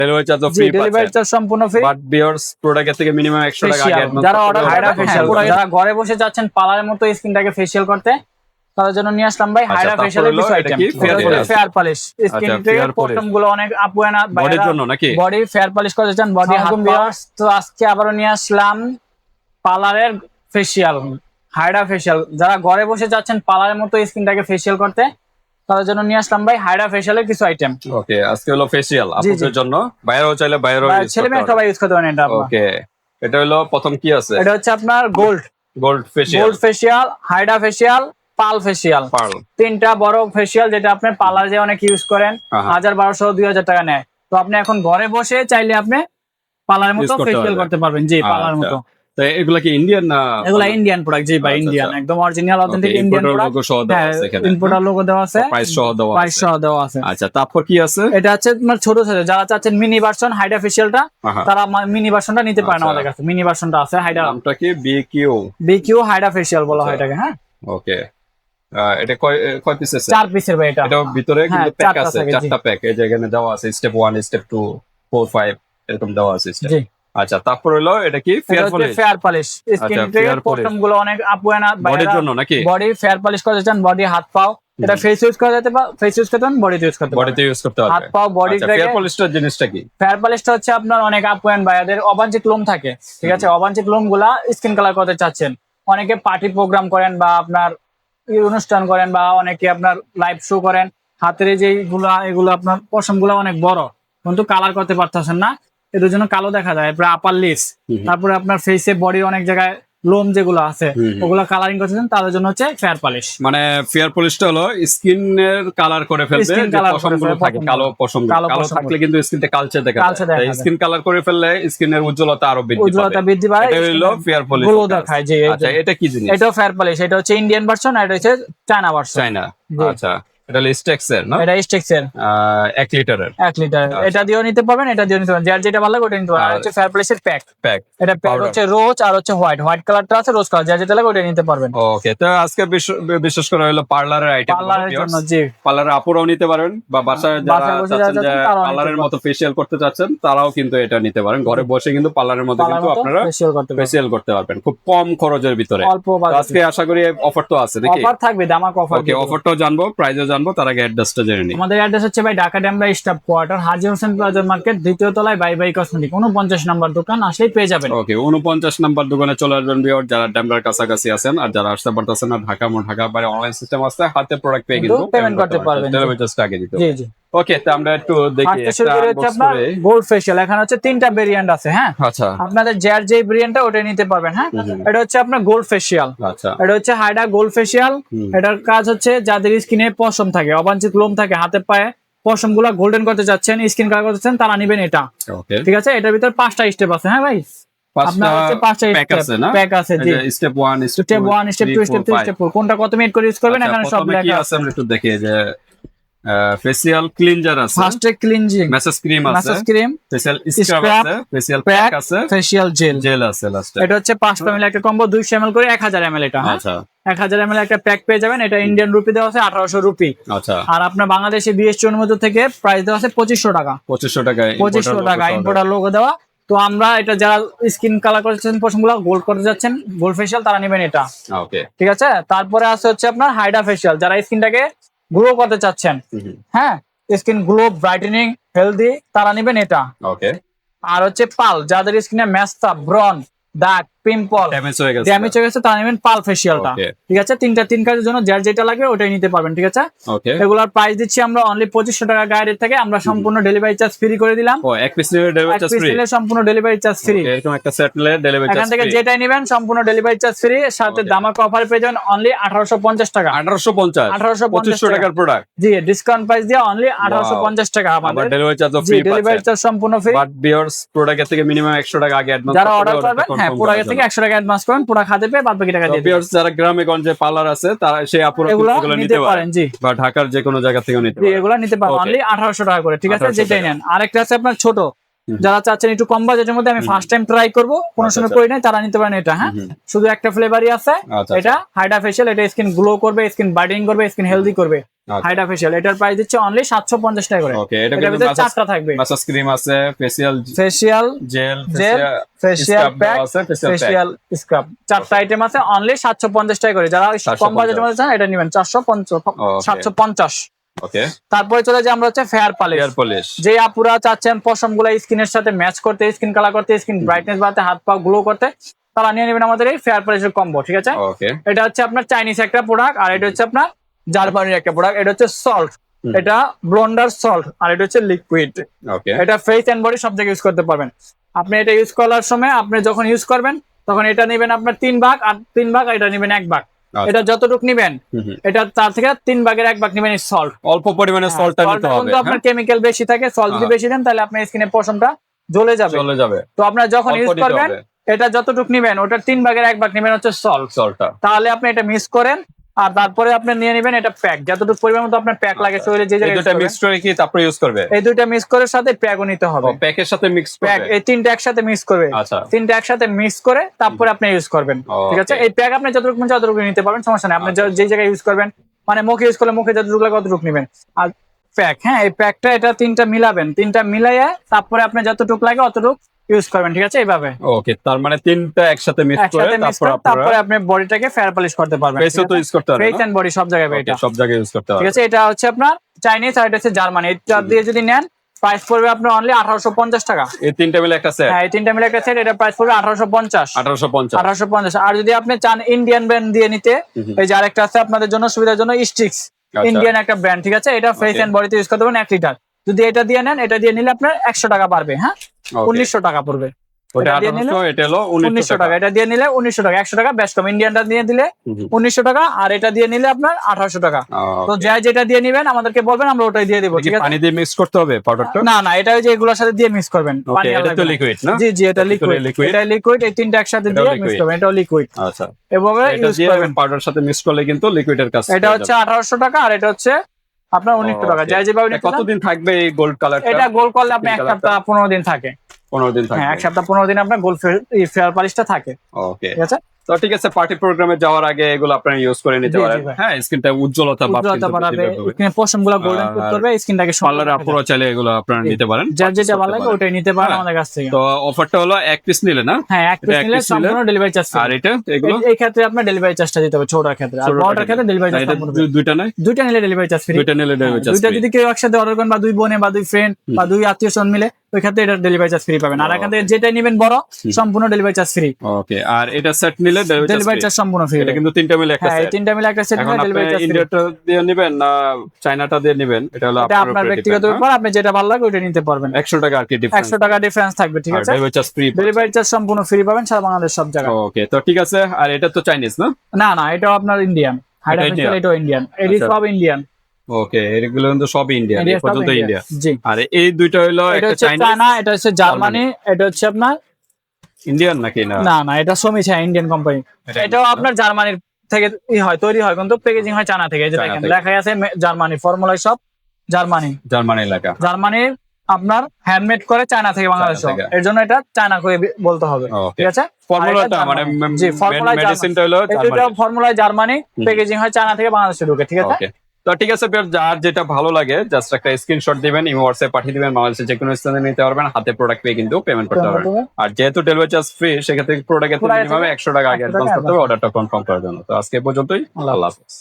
Delivery charge free পাচ্ছেন। Delivery charge সম্পূর্ণ free. But viewers প্রোডাক্টের থেকে মিনিমাম 100 টাকা আগে অ্যাডভান্স যারা অর্ডার হাইড্রা ফেশিয়াল, যারা ঘরে বসে যাচ্ছেন পার্লারের মতো স্কিনটাকে ফেশিয়াল করতে, তাদের জন্য নিয়ে আসলাম ভাই হাইড্রা ফেশিয়ালের কিছু আইটেম। ফেয়ার পলিশ স্কিন থেকে পশমগুলো অনেক আপুয়ানা বডির জন্য নাকি বডি ফেয়ার পলিশ করতে চান, বডি হাত ভিউয়ার্স। তো আজকে আবারো নিয়ে আসলাম পার্লারের ফেশিয়াল, হাইড্রা ফেশিয়াল। যারা ঘরে বসে যাচ্ছেন পার্লারের মতো স্কিনটাকে ফেশিয়াল করতে, তাদের জন্য নিয়ে আসলাম ভাই হাইড্রা ফেশিয়ালের কিছু আইটেম। ওকে, আজকে হলো ফেশিয়াল আপনাদের জন্য, বাইরেও চাইলে বাইরেও ইউজ করতে ছেলে মেয়ে সবাই ইউজ করতে পারেন এটা। ওকে, এটা হলো প্রথম কি আছে? এটা হচ্ছে আপনার gold facial, hydra facial, pearl facial. তিনটা বড় ফেশিয়াল যেটা আপনি পার্লার যে অনেক ইউজ করেন, 1000-1200 2000 টাকা নেয়। তো আপনি এখন ঘরে বসে চাইলে আপনি পার্লারের মতো ফেশিয়াল করতে পারবেন। জি, পার্লারের মতো। তো এগুলা কি ইন্ডিয়ান না? এগুলা ইন্ডিয়ান প্রোডাক্ট। জি ভাই, ইন্ডিয়ান, একদম original authentic Indian product. Logo সহ দেওয়া আছে এখানে, ইম্পোর্টার লোগো দেওয়া আছে, প্রাইস সহ দেওয়া আছে। আচ্ছা, তারপর কি আছে? এটা হচ্ছে তোমার ছোট সাইজ, যারা চাচ্ছেন মিনি ভার্সন হাইড্রা ফেশিয়ালটা, তারা মিনি ভার্সনটা নিতে পারেন আমাদের কাছে। মিনি ভার্সনটা আছে হাইড্রা, নামটা কি বিকিউ হাইড্রা ফেশিয়াল বলা হয় এটাকে। হ্যাঁ, ওকে। এটা কয় পিস আছে? 4 পিসের ভাই। এটা ভিতরে কিন্তু প্যাক আছে, 4টা প্যাক এই যে এখানে দেওয়া আছে, স্টেপ 1 স্টেপ 2 4 5 এরকম দেওয়া আছে স্টেপ। জি, আচ্ছা। তারপর হলো এটা কি ফেয়ার পলিশ স্কিন থেকে পশমগুলো অনেক আপুয়ানা বডির জন্য নাকি? বডি ফেয়ার পলিশ করতে চান, বডি হাত পাও, এটা ফেস ইউজ করা যেতে পারে, ফেস ইউজ করতে পারেন, বডিতে ইউজ করতে পারেন, বডিতে ইউজ করতে পারবেন, হাত পাও বডি। ফেয়ার পলিশটার জিনিসটা কি? ফেয়ার পলিশটা হচ্ছে আপনার অনেক আপুয়ান ভাইয়াদের অবাঞ্ছিত লোম থাকে, ঠিক আছে? অবাঞ্ছিত লোমগুলা স্কিন কালার করতে চাচ্ছেন, অনেকে পার্টি প্রোগ্রাম করেন বা আপনার অনুষ্ঠান করেন বা অনেকে আপনার লাইভ শো করেন, হাতের এগুলো আপনার পশমগুলো অনেক বড় কিন্তু কালার করতে পারতেছেন না, এদের জন্য কালো দেখা যায়। এরপরে আপার লিপস, তারপরে আপনার ফেসে বডির অনেক জায়গায় লোম যেগুলো আছে ওগুলো কালারিং করতেছেন, তাদের জন্য হচ্ছে ফেয়ার পলিশ। মানে ফেয়ার পলিশটা হলো স্কিনের কালার করে ফেলবে, যে পশমগুলো থাকে কালো পশম, কালো থাকলে কিন্তু স্কিনটা কালচে দেখা যায়। স্কিন কালার করে ফেললে স্কিনের উজ্জ্বলতা আরো বৃদ্ধি পায়। এটা হলো ফেয়ার পলিশ, গ্লো দেখায়। যে আচ্ছা, এটা কি জিনিস? এটাও ফেয়ার পলিশ। এটা হচ্ছে ইন্ডিয়ান ভার্সন, আর এটা হচ্ছে চায়না ভার্সন। আচ্ছা, এটা স্টেক্সের না? এটা স্টেক্সের 1 লিটারের। এটা দিয়েও নিতে পারবেন, এটা দিয়েও নিতে পারবেন, যার যেটা ভালো লাগে ওটা নিতে পারবেন। আর হচ্ছে ফেয়ার পলিশের প্যাক। এটা প্যাক হচ্ছে রোজ আর হচ্ছে হোয়াইট কালারটা আছে, রোজ কালার, যার যেটা লাগে ওটা নিতে পারবেন। ওকে, তো আজকে বিশেষ করে হলো পার্লারের আইটেম, পার্লারের জন্য। জি, পার্লারের আপুরাও নিতে পারেন, বা বাসায় যারা চাচ্ছেন যে পার্লারের মতো ফেশিয়াল করতে চাচ্ছেন তারাও কিন্তু এটা নিতে পারেন। ঘরে বসে কিন্তু পার্লারের মতো কিন্তু আপনারা ফেশিয়াল করতে পারবেন খুব কম খরচের ভিতরে। আজকে আশা করি অফার তো আছে, দেখি অফার থাকবে, দামাক অফার। ওকে, অফারটাও জানবো, প্রাইসও জানবো, তার আগে অ্যাড্রেসটা জেনে নিই। আমাদের অ্যাড্রেস হচ্ছে ভাই ঢাকা ডেমরা স্টাফ কোয়ার্টার, হাজী হোসেন প্লাজা মার্কেট, দ্বিতীয় তলায় বাই বাই কসমেটিক, 49 নম্বর দোকান, আসলেই পেয়ে যাবেন। ওকে, 49 নম্বর দোকানে চলে আসবেন ভিউয়ার, যারা ডেমরার কাছাকাছি আছেন। আর যারা আসতে পারতেছেন না, ঢাকা বাইরে অনলাইন সিস্টেম আছে, হাতে প্রোডাক্ট পেয়ে কিন্তু পেমেন্ট করতে পারবেন, ডেলিভারি চার্জটা আগে দিতে। জি জি। ওকে, তো আমরা একটু দেখি। আপনার গোল্ড ফেশিয়াল এখানে হচ্ছে 3টা ভেরিয়েন্ট আছে। হ্যাঁ, আচ্ছা, আপনাদের যার যে ভেরিয়েন্টটা ওটা নিতে পারবেন। হ্যাঁ, এটা হচ্ছে আপনার গোল্ড ফেশিয়াল। আচ্ছা, এটা হচ্ছে হাইড্রা গোল্ড ফেশিয়াল। এটার কাজ হচ্ছে যাদের স্কিনে পশম থাকে, অবাঞ্ছিত লোম থাকে হাতে পায়ে, পশম গুলা গোল্ডেন করতে যাচ্ছেন, স্কিন কালার করতে চাচ্ছেন, তারা নিবেন এটা। ঠিক আছে, এটার ভিতরে 5টা স্টেপ আছে। হ্যাঁ ভাই, আপনার হচ্ছে 5টা প্যাক আছে। জি, স্টেপ 1 স্টেপ 2 স্টেপ 3 স্টেপ 4, কোনটা কত মিনিট করে ইউজ করবেন এখানে সব লেখা আছে। আমরা একটু দেখি যে ফেসিয়াল ক্লিনজার আছে, ফার্স্ট ক্লিনজিং, মেসেজ ক্রিম আছে, ফেসিয়াল স্ক্রাব আছে, ফেসিয়াল প্যাক আছে, ফেসিয়াল জেল আছে লাস্টে। এটা হচ্ছে 5টা মিলে একটা কম্বো, 200 ml করে 1000 ml। এটা আচ্ছা, 1000 ml একটা প্যাক পেয়ে যাবেন। এটা ইন্ডিয়ান রুপি দেওয়া আছে 1800 রুপি। আচ্ছা, আর আপনার বাংলাদেশে বিএসটি অনুমোদিত থেকে প্রাইস দেওয়া আছে 2500 টাকা। 2500 টাকা ইম্পোর্টার লোগো দেওয়া। তো আমরা এটা যারা স্কিন কালার করছেন, পশমগুলো গোল্ড করতে যাচ্ছেন, গোল্ড ফেশিয়াল, তারা নেবেন এটা। ওকে, ঠিক আছে। তারপরে আছে হচ্ছে আপনার হাইড্রা ফেশিয়াল, যারা স্কিনটাকে গ্লো করতে চাচ্ছেন, হ্যাঁ, স্কিন গ্লো ব্রাইটেনিং হেলদি, তারা নেবেন এটা। ওকে, আর হচ্ছে পাল, যাদের স্কিনে মেস্তা ব্রন দাগ পিম্পল ড্যামেজ হয়ে গেছে তারা নেবেন পাল ফেশিয়ালটা। ঠিক আছে, তিন কাজের জন্য যার যেটা লাগে ওটাই নিতে পারবেন। ঠিক আছে, এগুলার প্রাইস দিচ্ছি আমরা অনলি 2500 টাকা গাইডের থেকে। আমরা সম্পূর্ণ ডেলিভারি চার্জ ফ্রি করে দিলাম। এক পিস নিলে ডেলিভারি চার্জ ফ্রি, সম্পূর্ণ ডেলিভারি চার্জ ফ্রি। এরকম একটা সেট নিলে ডেলিভারি চার্জ এখান থেকে যেটাই নেবেন সম্পূর্ণ ডেলিভারি চার্জ ফ্রি, সাথে দামাক অফার পেয়ে যাবেন অনলি 1850 টাকা। 1850 টাকার প্রোডাক্ট। জি, ডিসকাউন্ট প্রাইস দিয়ে অনলি 1850 টাকা। আমাদের delivery charge free, delivery charge সম্পূর্ণ ফ্রি। বাট ভিউয়ার্স, প্রোডাক্টের থেকে মিনিমাম 100 টাকা আগে অ্যাডভান্স যারা অর্ডার করবেন, হ্যাঁ, প্রোডাক্ট থেকে 100 টাকা অ্যাডভান্স করুন, পুরো খাতে পেয়ে বাদ বাকি টাকা দিয়ে দিবেন। যারা গ্রামে গঞ্জে পার্লার আছে তারা সেই আপুরা এগুলো নিতে পারেন। জি, বা ঢাকার যে কোনো জায়গা থেকে নিতে পারেন, এগুলো নিতে পারেন অনলি 1800 টাকা করে। ঠিক আছে, যেটাই নেন। আরেকটা আছে আপনার ছোট, যারা চাচ্ছেন একটু কম বাজেটের মধ্যে আমি ফার্স্ট টাইম ট্রাই করব, কোনো সময় করি নাই, তারা নিতে পারেন এটা। হ্যাঁ, শুধু একটা ফ্লেভারই আছে, এটা হাইড্রা ফেশিয়াল। এটা স্কিন গ্লো করবে, স্কিন ব্রাইটেনিং করবে, স্কিন হেলদি করবে। হাইড্রা ফেশিয়াল এটার প্রাইস দিচ্ছে অনলি 750 টাকা করে। ওকে, এটা এটার ভিতরে চারটা থাকবে, ম্যাসাজ ক্রিম আছে, facial gel, gel, facial pack, facial scrub, চারটা আইটেম আছে অনলি 750 টাকা করে। যারা কম বাজেটের মধ্যে চান এটা নেবেন 750। ওকে, তারপরে চলে যাই আমরা হচ্ছে ফেয়ার পলিশ। যে আপুরা চাচ্ছেন পশমগুলা স্কিনের সাথে ম্যাচ করতে, স্কিন কালার করতে, স্কিন ব্রাইটনেস বাড়াতে, হাত পা গ্লো করতে, তারা নিয়ে নেবেন আমাদের এই ফেয়ার পলিশের কম্বো, ঠিক আছে? এটা হচ্ছে আপনার চাইনিজ একটা প্রোডাক্ট, আর এটা হচ্ছে আপনার জার্মানির একটা প্রোডাক্ট। এটা হচ্ছে সল্ট, এটা ব্লন্ডার সল্ট, আর এটা হচ্ছে লিকুইড। এটা ফেস এন্ড বডি সব জায়গায় ইউজ করতে পারবেন। আপনি এটা ইউজ করার সময় আপনি যখন ইউজ করবেন তখন এটা নেবেন আপনার 3 ভাগ, আর 3 ভাগ, আর এটা নেবেন 1 ভাগ। এটা যতটুকু নিবেন এটা তার থেকে 3 ভাগের 1 ভাগ নিবেন সল্ট, অল্প পরিমাণে সল্টটা নিতে হবে। কিন্তু আপনার কেমিক্যাল বেশি থাকে, সল্ট যদি বেশি দেন তাহলে আপনার স্কিনের পশমটা জ্বলে যাবে। তো আপনার যখন ইউজ করবেন এটা যতটুকু নিবেন ওটার 3 ভাগের 1 ভাগ নিবেন হচ্ছে সল্টটা। তাহলে আপনি এটা মিক্স করেন, আর তারপরে আপনি নিয়ে নেবেন এটা প্যাক, যতটুকু পরিমাণ মতো আপনার প্যাক লাগে শরীরে যে জায়গায় দুটো মিক্স করে কি তারপর ইউজ করবে। এই দুটো মিক্স করে সাথে প্যাকও নিতে হবে। প্যাকের সাথে মিক্স করবে, প্যাক এই তিনটা একসাথে মিক্স করবে। আচ্ছা, তিনটা একসাথে মিক্স করে তারপরে আপনি ইউজ করবেন, ঠিক আছে? এই প্যাক আপনি যতটুকু নিতে পারবেন, সমস্যা নেই। আপনি যে জায়গায় ইউজ করবেন, মানে মুখে ইউজ করলে মুখে যতটুকু লাগে ততটুকু নেবেন। আর প্যাক, হ্যাঁ, এই প্যাকটা এটা তিনটা মিলাবেন, তিনটা মিলাইয়া তারপরে আপনি যতটুকু লাগে অতটুকু ইউজ করবেন, ঠিক আছে? এইভাবে। ওকে, তার মানে তিনটা একসাথে মিক্স করে তারপরে আপনি বডিটাকে ফেয়ার পলিশ করতে পারবেন। ফেসও তো ইউজ করতে পারবেন, ফেস এন্ড বডি সব জায়গায় এটা সব জায়গায় ইউজ করতে পারবেন, ঠিক আছে? এটা হচ্ছে আপনার চাইনিজ, আর এটা হচ্ছে জার্মানি। এটা দিয়ে যদি নেন প্রাইস পড়বে আপনার অনলি 1850 টাকা। এই তিনটা মিলে একটা সেট? হ্যাঁ, এই তিনটা মিলে একটা সেট, এটা প্রাইস পড়বে 1850। আর যদি আপনি চান ইন্ডিয়ান ব্র্যান্ড দিয়ে নিতে, এই যে আরেকটা আছে আপনাদের জন্য সুবিধার জন্য, স্টিক্স, ইন্ডিয়ান একটা ব্র্যান্ড, ঠিক আছে? এটা ফেস এন্ড বডিতে ইউজ করতে পারবেন 1 লিটার। যদি এটা দিয়ে নেন, এটা দিয়ে নিলে আপনার 100 টাকা পারবে, হ্যাঁ, 1900 টাকা পড়বে। ওটা 1800, এটা হলো 1900 টাকা। এটা দিয়ে নিলে 1900 টাকা, 100 টাকা বেশ কম। ইন্ডিয়ানটা দিয়ে দিলে 1900 টাকা, আর এটা দিয়ে নিলে আপনার 1800 টাকা। তো যেটা দিয়ে নিবেন আমাদেরকে বলবেন, আমরা ওটাই দিয়ে দেব, ঠিক আছে? পানি দিয়ে মিক্স করতে হবে পাউডারটা? না, এটা ওই যে এগুলোর সাথে দিয়ে মিক্স করবেন। পানি, এটা তো লিকুইড না? জি, এটা লিকুইড। এটা লিকুইড, এই তিনটা একসাথে দিয়ে মিক্স করবেন, এটাও লিকুইড। আচ্ছা, এভাবে ইউজ করবেন। পাউডারের সাথে মিক্স করলে কিন্তু লিকুইডের কাজ। এটা হচ্ছে 1800 টাকা, আর এটা হচ্ছে আপনার 1900 টাকা। যেভাবে কতদিন থাকবে এই গোল্ড কালারটা? এটা গোল্ড করলে আপনি 1 সপ্তাহ 15 দিন থাকে। 15 দিন থাকে? হ্যাঁ, 1 সপ্তাহ 15 দিন আপনার গোল্ড ফেয়ার পলিশটা থাকে। ওকে, ঠিক আছে? তো ঠিক আছে, পার্টি প্রোগ্রামে যাওয়ার আগে এগুলো আপনারা ইউজ করে নিতে পারেন। হ্যাঁ, স্কিনটা উজ্জ্বলতা বাড়াবে, স্কিনের পশমগুলো গোল্ডেন করবে, স্কিনটাকে পার্লারে আপনারা চাইলে এগুলো আপনারা নিতে পারেন, যার যেটা ভালো লাগে ওটাই নিতে পারেন আমাদের কাছ থেকে। তো অফারটা হলো 1 পিস নিলে না? হ্যাঁ, 1 পিস নিলে সম্পূর্ণ ডেলিভারি চার্জ। আর এটা এগুলো এই ক্ষেত্রে আপনার ডেলিভারি চার্জটা দিতে হবে ছোটর ক্ষেত্রে, আর বড়টার ক্ষেত্রে ডেলিভারি চার্জ সম্পূর্ণ। দুইটা নাই? দুইটা নিলে ডেলিভারি চার্জ ফ্রি। দুইটা নিলে ডেলিভারি চার্জ ফ্রি। দুইটা যদি কেউ একসাথে অর্ডার করেন, বা 2 বোনে বা 2 ফ্রেন্ড বা 2 আত্মীয়স্বজন মিলে, ওই ক্ষেত্রে এটা ডেলিভারি চার্জ ফ্রি পাবেন। আর এখান থেকে যেটা নেবেন বড়, সম্পূর্ণ ডেলিভারি চার্জ ফ্রি। ওকে, আর এটা সেট নিলে ডেলিভারি চার্জ সম্পূর্ণ ফ্রি। এটা কিন্তু তিনটা মিলে একটা সেট। হ্যাঁ, তিনটা মিলে একটা সেট নিলে ডেলিভারি চার্জ ফ্রি। ইন্ডিয়াটা দিয়ে নেবেন না চায়নাটা দিয়ে নেবেন, এটা হলো আপনার ব্যক্তিগত ব্যাপার, আপনি যেটা ভালো লাগে ওটা নিতে পারবেন। 100 টাকা আর কি ডিফারেন্স, 100 টাকা ডিফারেন্স থাকবে, ঠিক আছে? Delivery charge free, delivery charge সম্পূর্ণ ফ্রি পাবেন সারা বাংলাদেশ সব জায়গায়। ওকে, তো ঠিক আছে। আর এটা তো চাইনিজ না? না, এটাও আপনার ইন্ডিয়ান। এটাও ইন্ডিয়ান, এডি সব ইন্ডিয়ান। ওকে, এগুলো কিন্তু সব ইন্ডিয়ান, এই পর্যন্ত ইন্ডিয়া। জি। আর এই দুইটা হলো একটা চায়না, এটা হচ্ছে জার্মানি, এটা হচ্ছে আপনার ইন্ডিয়ান নাকি? না, এটা সোমিচা ইন্ডিয়ান কোম্পানি। এটাও আপনার জার্মানির থেকে তৈরি হয়, কিন্তু প্যাকেজিং হয় চায়না থেকে। এই যে দেখেন লেখা আছে জার্মানি, ফর্মুলা সব জার্মানি লেখা। জার্মানির আপনার হ্যান্ডমেড করে চায়না থেকে বাংলাদেশ, এর জন্য এটা চায়না করে বলতে হবে, ঠিক আছে? ফর্মুলাটা মানে জি, ফর্মুলা মেডিসিনটা হলো এটা ফর্মুলা জার্মানি, প্যাকেজিং হয় চায়না থেকে বাংলাদেশে ঢোকে, ঠিক আছে? তো ঠিক আছে, যার যেটা ভালো লাগে জাস্ট একটা স্ক্রিনশট দিবেন, ইমো হোয়াটসঅ্যাপ পাঠিয়ে দিবেন, বাংলাদেশের যে কোনো স্থানে নিতে পারবেন, হাতে প্রোডাক্ট পেয়ে কিন্তু পেমেন্ট করতে পারবেন। আর যেহেতু ডেলিভারি চার্জ ফ্রি, সেক্ষেত্রে প্রোডাক্টের মিনিমাম 100 টাকা আগে অ্যাডভান্স করতে হবে অর্ডারটা কনফার্ম করার জন্য। তো আজকে পর্যন্তই, আল্লাহ হাফেজ।